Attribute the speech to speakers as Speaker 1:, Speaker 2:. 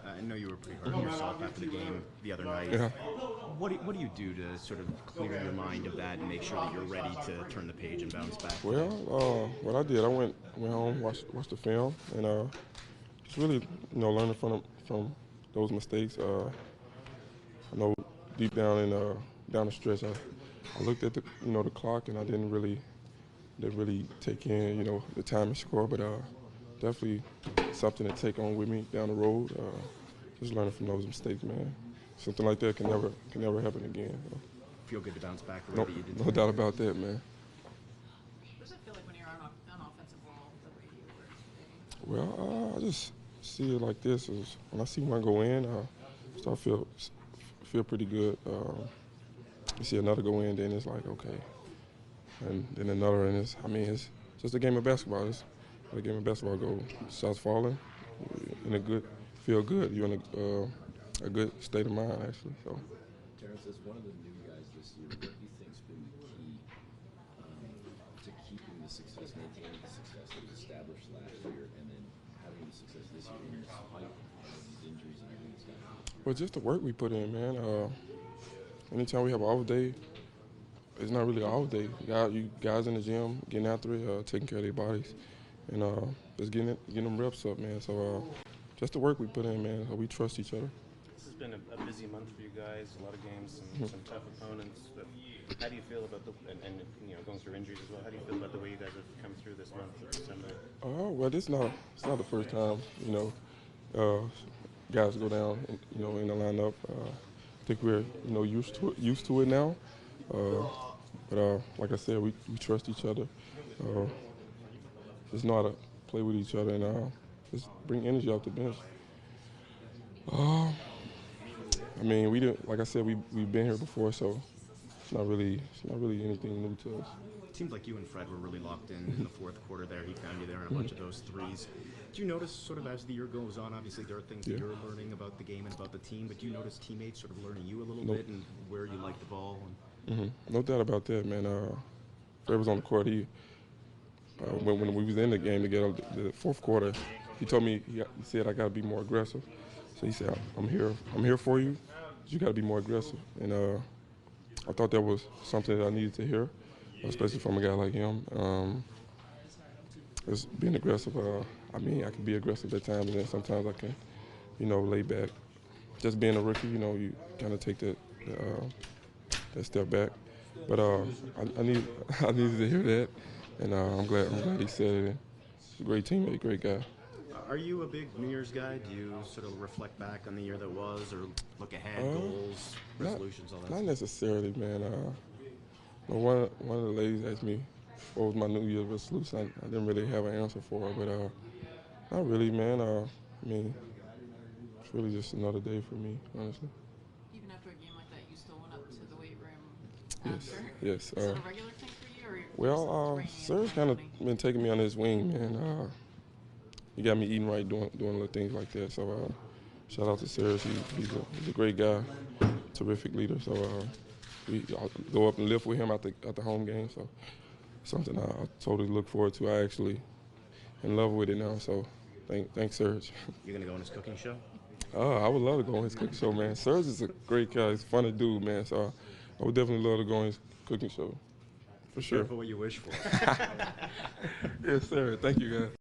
Speaker 1: I know you were pretty hard on yourself after the game the other night.
Speaker 2: Yeah.
Speaker 1: What do you do to sort of clear your mind of that and make sure that you're ready to turn the page and bounce back
Speaker 2: Well,
Speaker 1: today?
Speaker 2: what I did, I went home, watched the film, and just really, learning from those mistakes. I know deep down down the stretch, I looked at the clock, and I didn't really take in the time and score, but definitely something to take on with me down the road. Just learning from those mistakes, man. Something like that can never happen again.
Speaker 1: Feel good to bounce back the way
Speaker 2: No,
Speaker 1: that you did
Speaker 2: no
Speaker 1: today?
Speaker 2: doubt about that, man.
Speaker 3: What does it feel like when you're on offensive ball the way you were today?
Speaker 2: Well, I just see it like this: is when I see one go in, I start feel pretty good. You see another go in, then it's like okay, and then another, and it's just a game of basketball. It's a game of basketball. Go shots falling, feel good. You're in a good state of mind actually. So.
Speaker 4: Terence, as one of the new guys this year, what do you think's been the key to keeping the success, maintaining the success that was established last year, and then having the success this year in spite of these injuries and everything that's happening?
Speaker 2: Well, just the work we put in, man. Anytime we have an off day, it's not really an off day. You guys in the gym getting after it, taking care of their bodies, and just getting them reps up, man. So just the work we put in, man. We trust each other.
Speaker 5: This has been a busy month for you guys, a lot of games, some tough opponents. But how do you feel about and going through injuries as well? How do you feel about the way you guys have come through this month of December?
Speaker 2: Well, it's not the first time, guys go down, in the lineup. I think we're, used to it now. But like I said, we trust each other. Just know how to play with each other and just bring energy off the bench. We didn't. Like I said, we've been here before, so it's not really anything new to us.
Speaker 1: It seemed like you and Fred were really locked in the fourth quarter there. He found you there in a bunch of those threes. Do you notice sort of as the year goes on, obviously there are things that you're learning about the game and about the team, but do you notice teammates sort of learning you a little bit and where you like the ball?
Speaker 2: No doubt about that, man. Fred was on the court. When we was in the game together, the fourth quarter, he told me, he said, I got to be more aggressive. So he said, I'm here for you. You got to be more aggressive. And I thought that was something that I needed to hear, especially from a guy like him. Just being aggressive. I can be aggressive at times, and then sometimes I can, lay back. Just being a rookie, you kind of take that step back. But I needed to hear that, and I'm glad he said it. He's a great teammate, great guy.
Speaker 1: Are you a big New Year's guy? Do you sort of reflect back on the year that was or look ahead, goals, resolutions, all that
Speaker 2: Not
Speaker 1: stuff?
Speaker 2: necessarily, man. One of the ladies asked me what was my New Year's resolution. I didn't really have an answer for her, but not really, man. It's really just another day for me, honestly.
Speaker 3: Even after a game like that, you still went up to the weight room after?
Speaker 2: Yes.
Speaker 3: Is it a regular thing for you? Or
Speaker 2: Well, Serge kind of been taking me on his wing, man. He got me eating right, doing little things like that. So shout out to Serge. He's a great guy, terrific leader. So I'll go up and lift with him at the home game. So something I totally look forward to. I actually in love with it now. So thanks, Serge.
Speaker 1: You're going to go on his cooking show?
Speaker 2: I would love to go on his cooking show, man. Serge is a great guy. He's a funny dude, man. So I would definitely love to go on his cooking show. For sure.
Speaker 1: Careful what you wish for.
Speaker 2: Yes, sir. Thank you, guys.